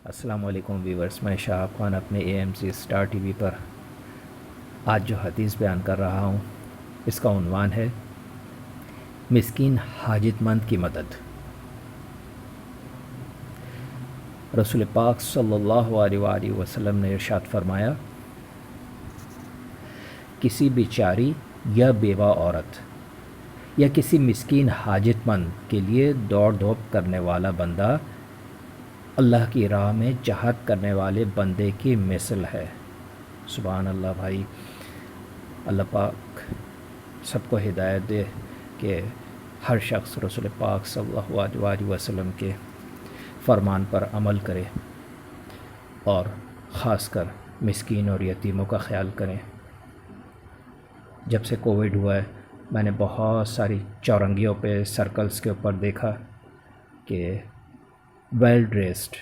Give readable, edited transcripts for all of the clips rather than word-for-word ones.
السلام علیکم ویورز، میں شہاب خان اپنے AMC اسٹار ٹی وی پر آج جو حدیث بیان کر رہا ہوں اس کا عنوان ہے مسکین حاجت مند کی مدد۔ رسول پاک صلی اللہ علیہ وآلہ وسلم نے ارشاد فرمایا، کسی بیچاری یا بیوہ عورت یا کسی مسکین حاجت مند کے لیے دوڑ دھوپ کرنے والا بندہ اللہ کی راہ میں جہاد کرنے والے بندے کی مثل ہے۔ سبحان اللہ بھائی، اللہ پاک سب کو ہدایت دے کہ ہر شخص رسول پاک صلی اللہ علیہ وسلم کے فرمان پر عمل کرے اور خاص کر مسکین اور یتیموں کا خیال کریں۔ جب سے کووڈ ہوا ہے میں نے بہت ساری چورنگیوں پہ سرکلز کے اوپر دیکھا کہ ویل ڈریسڈ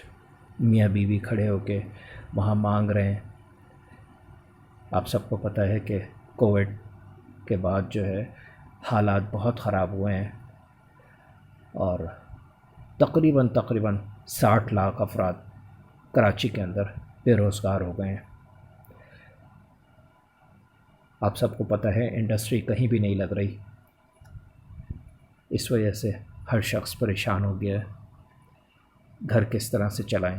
میاں بیوی کھڑے ہو کے وہاں مانگ رہے ہیں۔ آپ سب کو پتہ ہے کہ کووڈ کے بعد جو ہے حالات بہت خراب ہوئے ہیں اور تقریباً 60 لاکھ افراد کراچی کے اندر بے روزگار ہو گئے ہیں۔ آپ سب کو پتہ ہے انڈسٹری کہیں بھی نہیں لگ رہی، اس وجہ سے ہر شخص پریشان ہو گیا ہے۔ گھر کس طرح سے چلائیں؟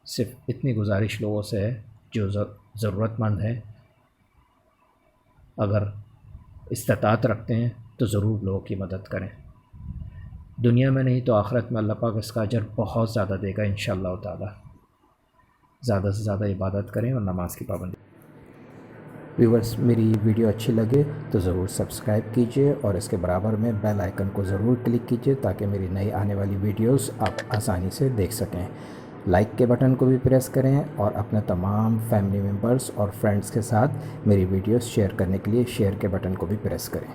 صرف اتنی گزارش لوگوں سے ہے جو ضرورت مند ہیں، اگر استطاعت رکھتے ہیں تو ضرور لوگوں کی مدد کریں۔ دنیا میں نہیں تو آخرت میں اللہ پاک اس کا اجر بہت زیادہ دے گا انشاءاللہ تعالی۔ زیادہ سے زیادہ عبادت کریں اور نماز کی پابندی۔ ویورز، میری ویڈیو اچھی لگے تو ضرور سبسکرائب کیجئے اور اس کے برابر میں بیل آئیکن کو ضرور کلک کیجئے تاکہ میری نئی آنے والی ویڈیوز آپ آسانی سے دیکھ سکیں۔ لائک کے بٹن کو بھی پریس کریں اور اپنے تمام فیملی ممبرز اور فرینڈز کے ساتھ میری ویڈیوز شیئر کرنے کے لیے شیئر کے بٹن کو بھی پریس کریں۔